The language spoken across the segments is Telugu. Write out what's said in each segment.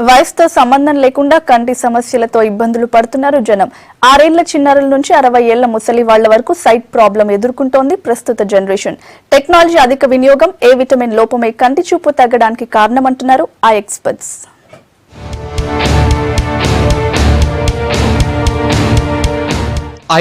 వయసుతో సంబంధం లేకుండా కంటి సమస్యలతో ఇబ్బందులు పడుతున్నారు జనం. 6 ఏళ్ల చిన్నారుల నుంచి 60 ఏళ్ల ముసలి వాళ్ల వరకు సైట్ ప్రాబ్లం ఎదుర్కొంటోంది ప్రస్తుత జనరేషన్. టెక్నాలజీ అధిక వినియోగం, ఏ విటమిన్ లోపమే కంటి చూపు తగ్గడానికి కారణమంటున్నారు ఆ ఎక్స్పర్ట్స్.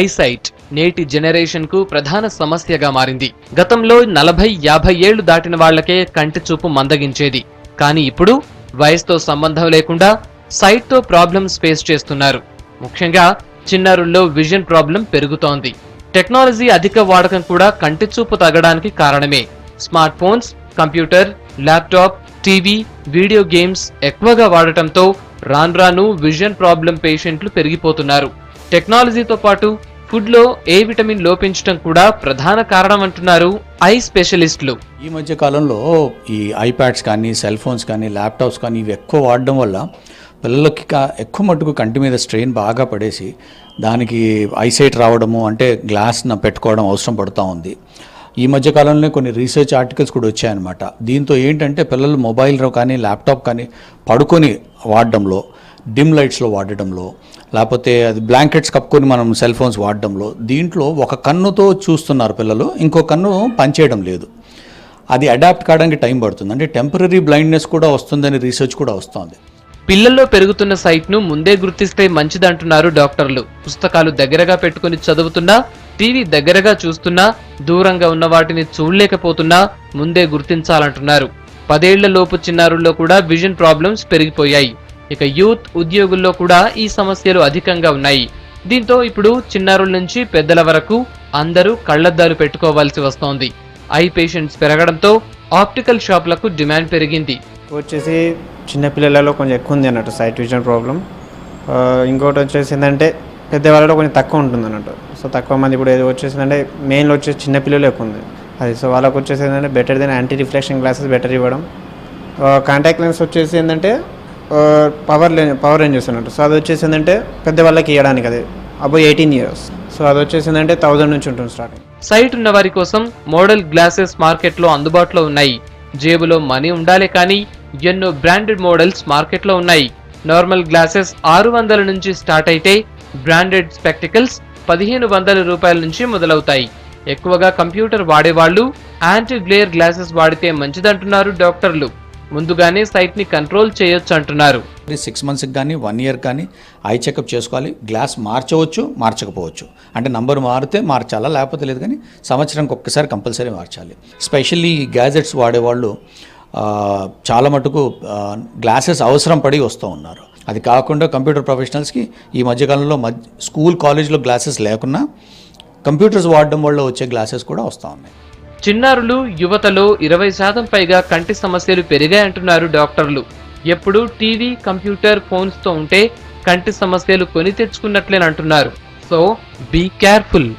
ఐసైట్ నేటి జనరేషన్ కు ప్రధాన సమస్యగా మారింది. గతంలో 40-50 ఏళ్లు దాటిన వాళ్లకే కంటి చూపు మందగించేది. కానీ ఇప్పుడు వయసుతో సంబంధం లేకుండా సైట్ తో ప్రాబ్లమ్స్ ఫేస్ చేస్తున్నారు. ముఖ్యంగా చిన్నారుల్లో విజన్ ప్రాబ్లం పెరుగుతోంది. టెక్నాలజీ అధిక వాడకం కూడా కంటి చూపు తగ్గడానికి కారణమే. Smart phones, computer, laptop, TV, video games ఎక్కువగా వాడటంతో రాను విజన్ ప్రాబ్లం పేషెంట్లు పెరిగిపోతున్నారు. టెక్నాలజీతో పాటు ఫుడ్ లో ఏ విటమిన్ లోపించడం కూడా ప్రధాన కారణం అంటున్నారు ఐ స్పెషలిస్టులు. ఈ మధ్య కాలంలో ఈ ఐప్యాడ్స్ కానీ, సెల్ ఫోన్స్ కానీ, ల్యాప్టాప్స్ కానీ ఇవి ఎక్కువ వాడడం వల్ల పిల్లలకి ఎక్కువ మట్టుకు కంటి మీద స్ట్రెయిన్ బాగా పడేసి దానికి ఐసైట్ రావడము, అంటే గ్లాస్ పెట్టుకోవడం అవసరం పడుతూ ఉంది. ఈ మధ్య కాలంలో కొన్ని రీసెర్చ్ ఆర్టికల్స్ కూడా వచ్చాయన్నమాట. దీంతో ఏంటంటే పిల్లలు మొబైల్ కానీ, ల్యాప్టాప్ కానీ పడుకొని వాడడంలో, డిమ్ లైట్స్లో వాడడంలో, లేకపోతే అది బ్లాంకెట్స్ కప్పుకొని మనం సెల్ ఫోన్స్ వాడడంలో, దీంట్లో ఒక కన్నుతో చూస్తున్నారు పిల్లలు, ఇంకో కన్ను పనిచేయడం లేదు. అది అడాప్ట్ కావడానికి టైం పడుతుంది. అంటే టెంపరరీ బ్లైండ్నెస్ కూడా వస్తుందని రీసెర్చ్ కూడా వస్తుంది. పిల్లల్లో పెరుగుతున్న సైట్ ను ముందే గుర్తిస్తే మంచిదంటున్నారు డాక్టర్లు. పుస్తకాలు దగ్గరగా పెట్టుకుని చదువుతున్నా, టీవీ దగ్గరగా చూస్తున్నా, దూరంగా ఉన్న వాటిని చూడలేకపోతున్నా ముందే గుర్తించాలంటున్నారు. 10 ఏళ్ల లోపు చిన్నారుల్లో కూడా విజన్ ప్రాబ్లమ్స్ పెరిగిపోయాయి. ఇక యూత్, ఉద్యోగుల్లో కూడా ఈ సమస్యలు అధికంగా ఉన్నాయి. దీంతో ఇప్పుడు చిన్నారుల నుంచి పెద్దల వరకు అందరూ కళ్లద్దాలు పెట్టుకోవాల్సి వస్తోంది. ఐ పేషెంట్స్ పెరగడంతో ఆప్టికల్ షాపులకు డిమాండ్ పెరిగింది. వచ్చేసి చిన్నపిల్లలలో కొంచెం ఎక్కువ ఉంది అన్నట్టు సైట్ విజన్ ప్రాబ్లం. ఇంకోటి వచ్చేసి ఏంటంటే పెద్దవాళ్ళలో కొంచెం తక్కువ ఉంటుంది అన్నట్టు. సో తక్కువ మంది ఇప్పుడు ఏది వచ్చేసిందంటే మెయిన్లో వచ్చేసి చిన్నపిల్లలు ఎక్కువ ఉంది అది. సో వాళ్ళకి వచ్చేసి ఏంటంటే better than anti reflection glasses better ఇవ్వడం. కాంటాక్ట్ లెన్స్ వచ్చేసి ఏంటంటే పవర్ రేంజ్ వస్తున్నట్టు. సో అది వచ్చేసి ఏంటంటే పెద్దవాళ్ళకి ఇవ్వడానికి అది అబౌవ్ 18 years. సో అది వచ్చేసి ఏంటంటే 1000 నుంచి ఉంటుంది స్టార్టింగ్. సైట్ ఉన్న వారి కోసం మోడల్ గ్లాసెస్ మార్కెట్లో అందుబాటులో ఉన్నాయి. జేబులో మనీ ఉండాలి కానీ ఎన్నో బ్రాండెడ్ మోడల్స్ మార్కెట్లో ఉన్నాయి. నార్మల్ గ్లాసెస్ 600 నుంచి స్టార్ట్ అయితే బ్రాండెడ్ స్పెక్టికల్స్ 1500 రూపాయల నుంచి మొదలవుతాయి. ఎక్కువగా కంప్యూటర్ వాడేవాళ్లు యాంటీ గ్లేర్ గ్లాసెస్ వాడితే మంచిదంటున్నారు డాక్టర్లు. ముందుగానే సైట్ ని కంట్రోల్ చేయొచ్చు అంటున్నారు. 6 months కానీ 1 year కానీ ఐ చెకప్ చేసుకోవాలి. గ్లాస్ మార్చవచ్చు, మార్చకపోవచ్చు. అంటే నంబర్ మారితే మార్చాలా, లేకపోతే లేదు. కానీ సంవత్సరానికి ఒక్కసారి కంపల్సరీ మార్చాలి. స్పెషల్లీ గ్యాజెట్స్ వాడేవాళ్ళు చాలా మటుకు గ్లాసెస్ అవసరం పడి వస్తూ ఉన్నారు. అది కాకుండా కంప్యూటర్ ప్రొఫెషనల్స్కి ఈ మధ్యకాలంలో స్కూల్, కాలేజ్లో గ్లాసెస్ లేకున్నా కంప్యూటర్స్ వాడడం వల్ల వచ్చే గ్లాసెస్ కూడా వస్తూ ఉన్నాయి. చిన్నారులు, యువతలో 20% పైగా కంటి సమస్యలు పెరిగాయంటున్నారు డాక్టర్లు. ఎప్పుడు టీవీ, కంప్యూటర్, ఫోన్స్ తో ఉంటే కంటి సమస్యలు కొని తెచ్చుకున్నట్లేనంటున్నారు. So be careful.